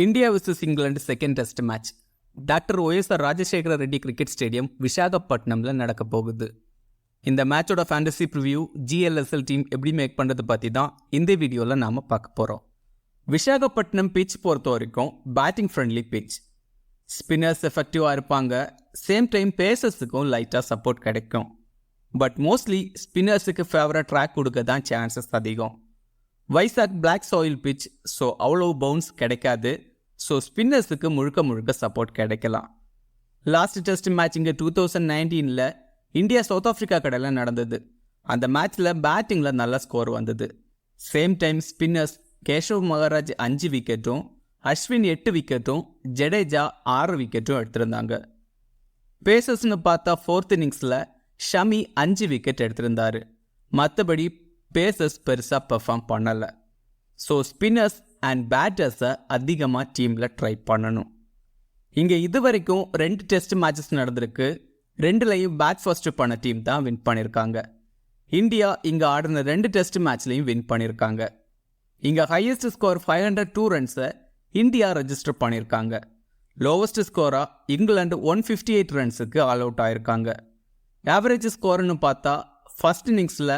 India vs England second test match doctor YSR Rajasekhara Reddy cricket stadium விசாகப்பட்டினம்ல நடக்க போகுது. இந்த மேட்சோட ஃபேண்டசி ப்ரிவியூ ஜிஎல்எஸ்எல் டீம் எப்படி மேக் பண்ணுறது பற்றி தான் இந்த வீடியோவில் நாம் பார்க்க போகிறோம். விசாகப்பட்டினம் பிச் பொறுத்த வரைக்கும் பேட்டிங் ஃப்ரெண்ட்லி பிச். ஸ்பின்னர்ஸ் எஃபெக்டிவாக இருப்பாங்க, சேம் டைம் பேசர்ஸுக்கும் லைட்டாக சப்போர்ட் கிடைக்கும். பட் மோஸ்ட்லி ஸ்பின்னர்ஸுக்கு ஃபேவரட் ட்ராக் கொடுக்க தான் சான்சஸ் அதிகம். Vizag black soil pitch, so அவ்வளோ பவுன்ஸ் கிடைக்காது. ஸோ ஸ்பின்னர்ஸுக்கு முழுக்க சப்போர்ட் கிடைக்கலாம். லாஸ்ட் டெஸ்ட் மேட்ச் இங்கே 2019 இந்தியா சவுத் ஆஃப்ரிக்கா கடையில் நடந்தது. அந்த மேட்ச்சில் பேட்டிங்கில் நல்ல ஸ்கோர் வந்தது. Same time spinners Keshav Maharaj 5 விக்கெட்டும், அஸ்வின் 8 விக்கெட்டும், ஜடேஜா 6 விக்கெட்டும் எடுத்திருந்தாங்க. பேசர்ஸ்னு பார்த்தா 4th இன்னிங்ஸில் ஷமி 5 விக்கெட் எடுத்திருந்தார். மற்றபடி பேசர்ஸ் பெருசாக பெர்ஃபார்ம் பண்ணலை. ஸோ ஸ்பின்னர்ஸ் அண்ட் பேட்டர்ஸை அதிகமாக டீமில் ட்ரை பண்ணணும். இங்கே இது வரைக்கும் 2 டெஸ்ட் மேட்சஸ் நடந்திருக்கு. 2லையும் பேட் ஃபர்ஸ்ட் பண்ண டீம் தான் வின் பண்ணியிருக்காங்க. இந்தியா இங்கே ஆடின 2 டெஸ்ட் மேட்ச்லையும் வின் பண்ணியிருக்காங்க. இங்கே ஹையஸ்ட் ஸ்கோர் 502 ரன்ஸை இந்தியா ரெஜிஸ்டர் பண்ணியிருக்காங்க. லோவஸ்ட் ஸ்கோராக இங்கிலாந்து 158 ரன்ஸுக்கு ஆல் அவுட் ஆயிருக்காங்க. ஆவரேஜ் ஸ்கோர்னு பார்த்தா ஃபர்ஸ்ட் இன்னிங்ஸில்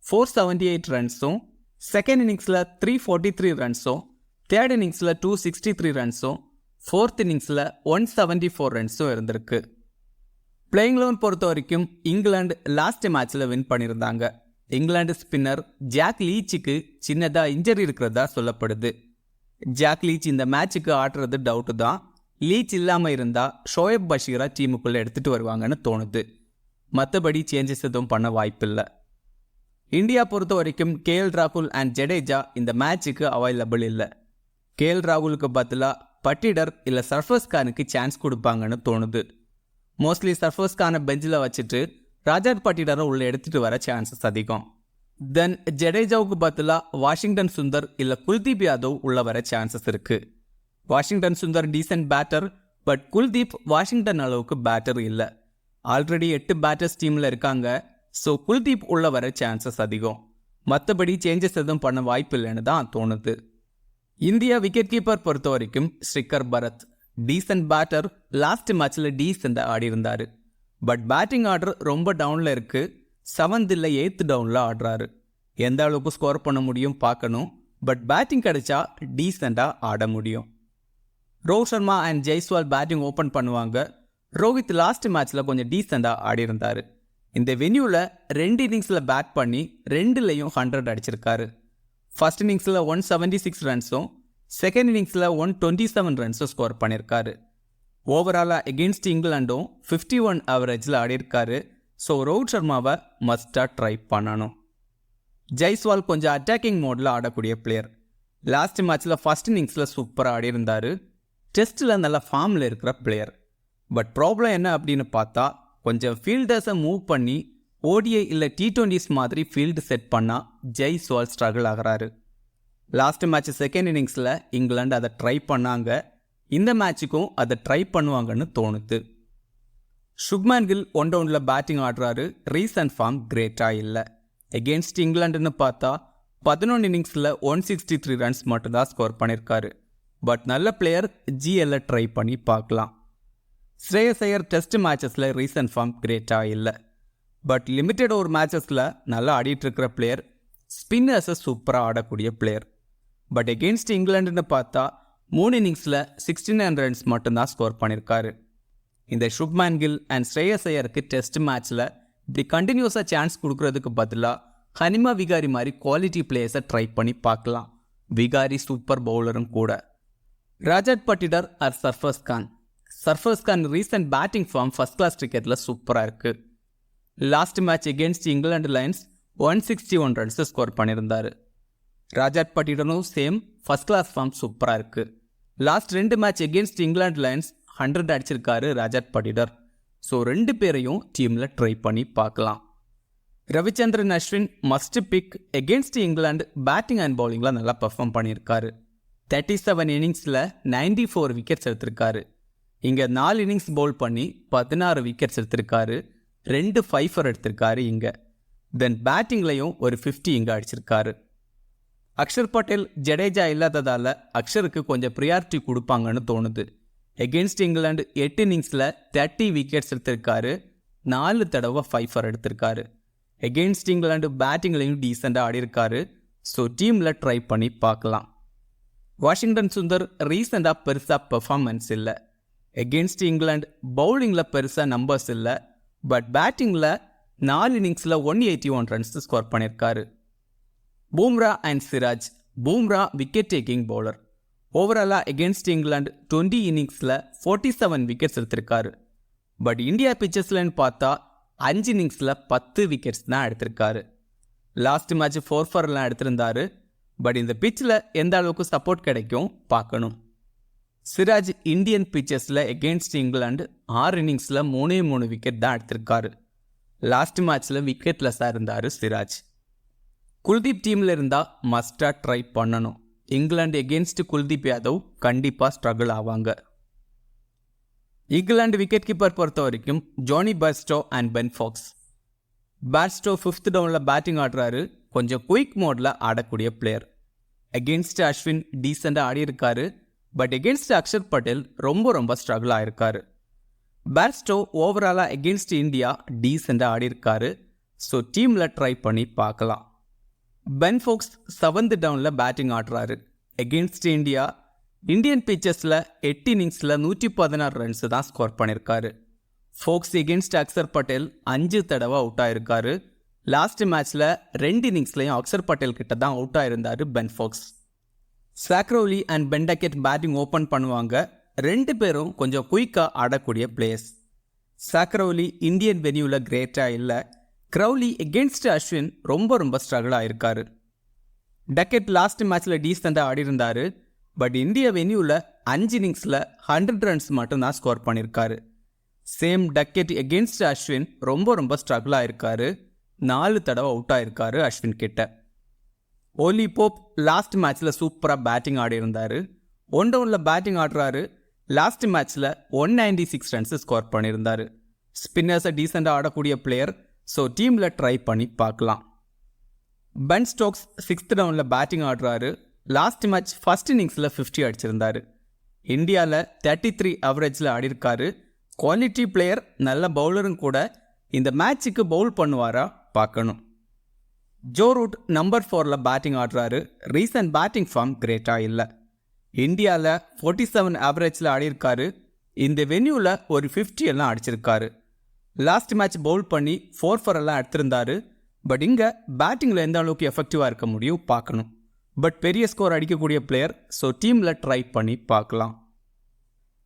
478 ரன்ஸும், செகண்ட் இன்னிங்ஸில் 343 ரன்ஸும், தேர்ட் இன்னிங்ஸில் 263 ரன்ஸும், ஃபோர்த் இன்னிங்ஸில் 174 ரன்ஸும் இருந்திருக்கு. பிளேயிங் லெவன் பொறுத்த வரைக்கும் இங்கிலாந்து லாஸ்ட் மேட்ச்சில் வின் பண்ணியிருந்தாங்க. இங்கிலாந்து ஸ்பின்னர் ஜாக் லீச்சுக்கு சின்னதாக இன்ஜரி இருக்கிறதா சொல்லப்படுது. ஜாக் லீச் இந்த மேட்சுக்கு ஆடுறது டவுட்டு தான். லீச் இல்லாமல் இருந்தால் ஷோயப் பஷீரா டீமுக்குள்ளே எடுத்துகிட்டு வருவாங்கன்னு தோணுது. மற்றபடி சேஞ்சஸ் எதுவும் பண்ண வாய்ப்பில்லை. இந்தியா பொறுத்த வரைக்கும் கேஎல் ராகுல் அண்ட் ஜடேஜா இந்த மேட்சுக்கு அவைலபிள் இல்லை. கேஎல் ராகுலுக்கு பதிலாக பட்டிடர் இல்லை சர்ஃபர்ஸ் கானுக்கு சான்ஸ் கொடுப்பாங்கன்னு தோணுது. மோஸ்ட்லி சர்ஃபர்ஸ் கானை பெஞ்சில் வச்சுட்டு ராஜாத் பட்டிடரை உள்ளே எடுத்துகிட்டு வர சான்சஸ் அதிகம். தென் ஜடேஜாவுக்கு பதிலாக வாஷிங்டன் சுந்தர் இல்லை குல்தீப் யாதவ் உள்ளே வர சான்சஸ் இருக்குது. Washington Sundar decent batter, but Kuldeep Washington அளவுக்கு பேட்டர் இல்லை. ஆல்ரெடி 8 பேட்டர்ஸ் டீமில் இருக்காங்க. ஸோ குல்தீப் உள்ள வர சான்சஸ் அதிகம். மற்றபடி சேஞ்சஸ் எதுவும் பண்ண வாய்ப்பு இல்லைன்னு தான் தோணுது. இந்தியா விக்கெட் கீப்பர் பொறுத்த வரைக்கும் Srikar Bharat decent batter. Last மேட்ச்சில் டீசெண்டாக ஆடி இருந்தார். பட் பேட்டிங் ஆர்டர் ரொம்ப டவுனில் இருக்குது. 7th இல்லை 8th டவுனில் ஆடுறாரு. எந்த அளவுக்கு ஸ்கோர் பண்ண முடியும் பார்க்கணும். பட் பேட்டிங் கிடைச்சா டீசெண்டாக ஆட முடியும். Rohit Sharma and Jaiswal batting open பண்ணுவாங்க. ரோஹித் லாஸ்ட் மேட்ச்சில் கொஞ்சம் டீசெண்டாக ஆடி இருந்தார். இந்த வென்யூவில் 2 இன்னிங்ஸில் பேட் பண்ணி 2லையும் 100 அடிச்சிருக்காரு. ஃபர்ஸ்ட் இன்னிங்ஸில் 176 ரன்ஸும், செகண்ட் இன்னிங்ஸில் 127 ரன்ஸும் ஸ்கோர் பண்ணியிருக்காரு. ஓவராலாக எகெயின்ஸ்ட் இங்கிலாண்டும் 51 ஆவரேஜில் ஆடியிருக்காரு. ஸோ ரோஹித் சர்மாவை மஸ்டாக ட்ரை பண்ணணும். ஜெய்ஸ்வால் கொஞ்சம் அட்டாக்கிங் மோடில் ஆடக்கூடிய பிளேயர். லாஸ்ட் மேட்ச்சில் ஃபர்ஸ்ட் இன்னிங்ஸில் சூப்பராக ஆடியிருந்தார். டெஸ்ட்டில் நல்ல ஃபார்மில் இருக்கிற பிளேயர். பட் ப்ராப்ளம் என்ன அப்படின்னு பார்த்தா கொஞ்சம் ஃபீல்டர்ஸை மூவ் பண்ணி ஓடிஐ இல்லை T20s மாதிரி ஃபீல்டு செட் பண்ணால் ஜெய்ஸ்வால் ஸ்ட்ரகிள் ஆகிறாரு. லாஸ்ட் மேட்ச் செகண்ட் இன்னிங்ஸில் இங்கிலாந்து அதை ட்ரை பண்ணாங்க. இந்த மேட்சுக்கும் அதை ட்ரை பண்ணுவாங்கன்னு தோணுது. சுப்மன் கில் 1 டவுனில் பேட்டிங் ஆடுறாரு. ரீசன்ட் ஃபார்ம் கிரேட்டாக இல்லை. எகெயின்ஸ்ட் இங்கிலாண்டுன்னு பார்த்தா 11 இன்னிங்ஸில் 163 ரன்ஸ் மட்டும்தான் ஸ்கோர் பண்ணியிருக்காரு. பட் நல்ல பிளேயர், ஜிஎல்ல ட்ரை பண்ணி பார்க்கலாம். ஸ்ரேயஸ் ஐயர் டெஸ்ட் மேட்சஸில் ரீசன்ட் ஃபார்ம் கிரேட்டாக இல்லை. பட் லிமிட்டட் ஓவர் மேட்சஸில் நல்லா ஆடிட்டு இருக்கிற பிளேயர். ஸ்பின்னர்ஸை சூப்பராக ஆடக்கூடிய பிளேயர். பட் எகெயின்ஸ்ட் இங்கிலாண்டுன்னு பார்த்தா 3 இன்னிங்ஸில் 69 ரன்ஸ் மட்டும்தான் ஸ்கோர் பண்ணியிருக்காரு. இந்த சுப்மன் கில் அண்ட் ஸ்ரேயஸ் ஐயருக்கு டெஸ்ட் மேட்ச்சில் இப்படி கண்டினியூஸாக சான்ஸ் கொடுக்கறதுக்கு பதிலாக ஹனிமா விகாரி மாதிரி குவாலிட்டி பிளேயர்ஸை ட்ரை பண்ணி பார்க்கலாம். விகாரி சூப்பர் பவுலரும் கூட. Rajat Patidar or Sarfaraz Khan. Sarfaraz Khan recent batting form first class கிரிக்கெட்டில் சூப்பராக இருக்குது. Last match against England lions 161 runs score பண்ணியிருந்தார். ராஜாத் பட்டிடரும் சேம் ஃபர்ஸ்ட் கிளாஸ் ஃபார்ம் சூப்பராக இருக்குது. Last 2 match against England lions 100 அடிச்சிருக்காரு ராஜாத் பட்டிடர். ஸோ 2 பேரையும் டீமில் ட்ரை பண்ணி பார்க்கலாம். Ravichandran Ashwin must pick. Against England batting and பவுலிங்கில் நல்லா பர்ஃபார்ம் பண்ணியிருக்காரு. 37 இன்னிங்ஸில் 94 விக்கெட்ஸ் எடுத்திருக்காரு. இங்கே 4 இன்னிங்ஸ் பவுல் பண்ணி 16 விக்கெட்ஸ் எடுத்திருக்காரு. 2 5-er எடுத்திருக்காரு இங்கே. தென் பேட்டிங்லையும் ஒரு 50 இங்கே அடிச்சிருக்காரு. அக்ஷர் பட்டேல் ஜடேஜா இல்லாததால் அக்ஷருக்கு கொஞ்சம் ப்ரியாரிட்டி கொடுப்பாங்கன்னு தோணுது. எகெயின்ஸ்ட் இங்கிலாந்து 8 இன்னிங்ஸில் 30 விக்கெட்ஸ் எடுத்திருக்காரு, 4 தடவை 5 எடுத்திருக்காரு. எகெயின்ஸ்ட் இங்கிலாந்து பேட்டிங்லையும் டீசெண்டாக ஆடிருக்காரு. ஸோ டீமில் ட்ரை பண்ணி பார்க்கலாம். வாஷிங்டன் சுந்தர் ரீசெண்டாக பெருசாக பெர்ஃபார்மன்ஸ் இல்லை. எகெயின்ஸ்ட் இங்கிலாந்து பவுலிங்கில் பெருசாக நம்பர்ஸ் இல்லை. பட் பேட்டிங்கில் 4 இன்னிங்ஸில் 181 ரன்ஸ் ஸ்கோர் பண்ணியிருக்காரு. Bumrah and Siraj. Bumrah wicket taking bowler. ஓவராலாக எகெயின்ஸ்ட் இங்கிலாந்து 20 இன்னிங்ஸில் 47 விக்கெட்ஸ் எடுத்திருக்காரு. பட் இந்தியா பிச்சர்ஸ்லன்னு பார்த்தா 5 இன்னிங்ஸில் 10 விக்கெட்ஸ் தான் எடுத்திருக்காரு. Last match 4-4 எடுத்திருந்தாரு. பட் இந்த பிச்சில் எந்த அளவுக்கு சப்போர்ட் கிடைக்கும் பார்க்கணும். சிராஜ் இந்தியன் பிச்சர்ஸில் எகெயின்ஸ்ட் இங்கிலாந்து 6 இன்னிங்ஸில் 3 விக்கெட் தான் எடுத்திருக்காரு. லாஸ்ட் மேட்ச்சில் விக்கெட்லெஸ்ஸாக இருந்தார் சிராஜ். குல்தீப் டீமில் இருந்தால் மஸ்டாக ட்ரை பண்ணணும். இங்கிலாந்து எகெயின்ஸ்ட் குல்தீப் யாதவ் கண்டிப்பாக ஸ்ட்ரகிள் ஆவாங்க. இங்கிலாந்து விக்கெட் கீப்பர் பொறுத்த வரைக்கும் Jonny Bairstow and Ben Foakes. Bairstow 5th டவுனில் பேட்டிங் ஆடுறாரு. கொஞ்சம் குயிக் மோடில் ஆடக்கூடிய பிளேயர். எகெயின்ஸ்ட் அஸ்வின் டீசெண்டாக ஆடியிருக்காரு. பட் எகெயின்ஸ்ட் அக்ஷர் பட்டேல் ரொம்ப ஸ்ட்ரகிள் ஆகிருக்காரு. பேர்ஸ்டோ ஓவராலாக எகெயின்ஸ்ட் இந்தியா டீசெண்டாக ஆடியிருக்காரு. ஸோ டீமில் ட்ரை பண்ணி பார்க்கலாம். பென் ஃபோக்ஸ் 7th டவுனில் பேட்டிங் ஆடுறாரு. எகெயின்ஸ்ட் இந்தியா இந்தியன் பிச்சர்ஸில் 8 இன்னிங்ஸில் 116 ரன்ஸ் தான் ஸ்கோர் பண்ணியிருக்காரு. ஃபோக்ஸ் எகெயின்ஸ்ட் அக்ஷர் பட்டேல் 5 தடவை அவுட் ஆயிருக்காரு. லாஸ்ட் மேட்ச்சில் 2 இன்னிங்ஸ்லையும் அக்ஷர் பட்டேல் கிட்ட தான் அவுட் ஆயிருந்தார் Ben Foakes. Zak Crawley and Ben Duckett batting open பண்ணுவாங்க. 2 பேரும் கொஞ்சம் குயிக்காக ஆடக்கூடிய பிளேயர்ஸ். சாக்ரோலி இந்தியன் வென்யூவில் கிரேட்டாக இல்லை. க்ரௌலி எகெயின்ஸ்ட் அஸ்வின் ரொம்ப ஸ்ட்ரகிள் ஆயிருக்காரு. டக்கெட் லாஸ்ட் மேட்ச்சில் டீசெண்டாக ஆடிருந்தார். பட் இந்திய வென்யூவில் 5 இன்னிங்ஸில் 100 ரன்ஸ் மட்டும்தான் ஸ்கோர் பண்ணியிருக்காரு. சேம் டக்கெட் எகெயின்ஸ்ட் அஸ்வின் ரொம்ப ஸ்ட்ரகிள் ஆயிருக்காரு. 4 தடவை அவுட் ஆயிருக்காரு அஸ்வின் கிட்ட. ஓலி போப் லாஸ்ட் மேட்ச்சில் சூப்பராக பேட்டிங் ஆடிருந்தார். 1 டவுனில் பேட்டிங் ஆடுறாரு. லாஸ்ட் மேட்ச்சில் 196 ரன்ஸ் ஸ்கோர் பண்ணியிருந்தார். ஸ்பின்னர்ஸை டீசெண்டாக ஆடக்கூடிய பிளேயர். ஸோ டீமில் ட்ரை பண்ணி பார்க்கலாம். பென் ஸ்டோக்ஸ் 6th டவுனில் பேட்டிங் ஆடுறாரு. லாஸ்ட் மேட்ச் ஃபர்ஸ்ட் இன்னிங்ஸில் 50 அடிச்சிருந்தார். இந்தியாவில் 33 அவரேஜில் ஆடிருக்காரு. குவாலிட்டி பிளேயர், நல்ல பவுலரும் கூட. இந்த மேட்சுக்கு பவுல் பண்ணுவாரா பார்க்கணும். ஜோ ரூட் நம்பர் 4ல் பேட்டிங் ஆடுறாரு. ரீசன்ட் பேட்டிங் ஃபார்ம் கிரேட்டாக இல்லை. இந்தியாவில் 47 ஆவரேஜில் ஆடிருக்காரு. இந்த வென்யூவில் ஒரு 50 எல்லாம் அடிச்சிருக்காரு. லாஸ்ட் மேட்ச் பவுல் பண்ணி 4-4 எடுத்திருந்தாரு. பட் இங்கே பேட்டிங்கில் எந்த அளவுக்கு எஃபெக்டிவாக இருக்க முடியும் பார்க்கணும். பட் பெரிய ஸ்கோர் அடிக்கக்கூடிய பிளேயர். ஸோ டீமில் ட்ரை பண்ணி பார்க்கலாம்.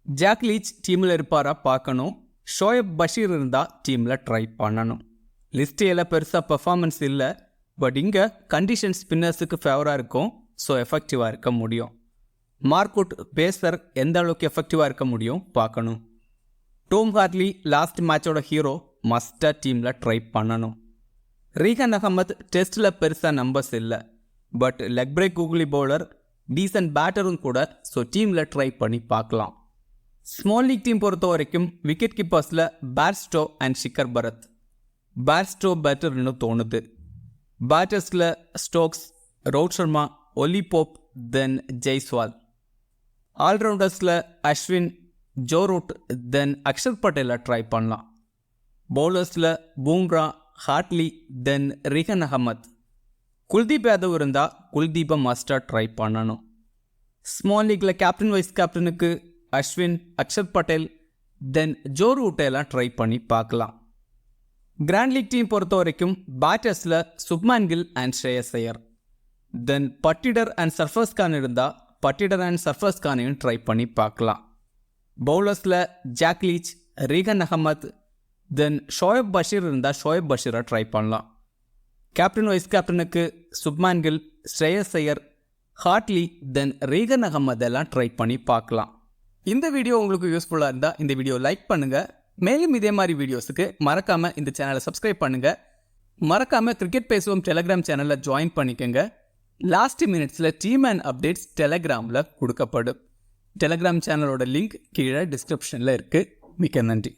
ஜாக் லீச் டீமில் இருப்பாரா பார்க்கணும். ஷோயப் பஷீர் இருந்தால் டீமில் ட்ரை பண்ணணும். லிஸ்டில் பெருசாக பெர்ஃபார்மன்ஸ் இல்லை. பட் இங்கே கண்டிஷன் ஸ்பின்னர்ஸுக்கு ஃபேவராக இருக்கும். ஸோ எஃபெக்டிவாக இருக்க முடியும். மார்க்குட் பேசர் எந்த அளவுக்கு எஃபெக்டிவாக இருக்க முடியும் பார்க்கணும். டோம் ஹார்ட்லி லாஸ்ட் மேட்சோட ஹீரோ, மஸ்டாக டீமில் ட்ரை பண்ணணும். ரீகன் அகமத் டெஸ்ட்டில் பெருசாக நம்பர்ஸ் இல்லை. But leg break googly bowler, decent பேட்டரும் கூட. ஸோ டீமில் ட்ரை பண்ணி பார்க்கலாம். ஸ்மால் லீக் டீம் பொறுத்த வரைக்கும் விக்கெட் கீப்பர்ஸில் Bairstow and Srikar Bharat. Bairstow பெட்டர்னு தோணுது. பேட்டர்ஸில் Stokes, Rohit Sharma, Ollie Pope, then Jaiswal. ஆல்ரவுண்டர்ஸில் Ashwin, Joe Root, then Axar பட்டேலை ட்ரை பண்ணலாம். பவுலர்ஸில் பூம்ரா, ஹார்ட்லி, தென் ரிஹன் அகமத். குல்தீப் யாதவ் இருந்தால் குல்தீப்பை மஸ்டாக ட்ரை பண்ணணும். ஸ்மால் லீக்கில் கேப்டன் வைஸ் கேப்டனுக்கு அஸ்வின், அக்ஷர் பட்டேல், தென் ஜோ ரூட்டெல்லாம் ட்ரை பண்ணி பார்க்கலாம். கிராண்ட் லீக் டீம் பொறுத்த வரைக்கும் பேட்டர்ஸில் Shubman Gill and Shreyas Iyer. Then Patidar and surfers Khan இருந்தால் பட்டிடர் அண்ட் சர்ஃபர்ஸ் கானையும் ட்ரை பண்ணி பார்க்கலாம். பவுலர்ஸில் ஜாக் லீச், ரீகன் அகமத், தென் ஷோயப் பஷீர் இருந்தால் ஷோயப் பஷீரை ட்ரை பண்ணலாம். கேப்டன் வைஸ் கேப்டனுக்கு சுப்மான் கில், ஸ்ரேயஸ் ஐயர், ஹார்ட்லி, தென் ரீகன் அகமத் எல்லாம் ட்ரை பண்ணி பார்க்கலாம். இந்த வீடியோ உங்களுக்கு யூஸ்ஃபுல்லாக இருந்தால் இந்த வீடியோ லைக் பண்ணுங்கள். மேலும் இதே மாதிரி வீடியோஸுக்கு மறக்காமல் இந்த சேனலை சப்ஸ்கிரைப் பண்ணுங்கள். மறக்காமல் கிரிக்கெட் பேசுவோம் டெலகிராம் சேனலில் ஜாயின் பண்ணிக்கோங்க. லாஸ்ட் மினிட்ஸில் டீம் அண்ட் அப்டேட்ஸ் டெலகிராமில் கொடுக்கப்படும். டெலகிராம் சேனலோட லிங்க் கீழே டிஸ்கிரிப்ஷனில் இருக்குது. மிக்க நன்றி.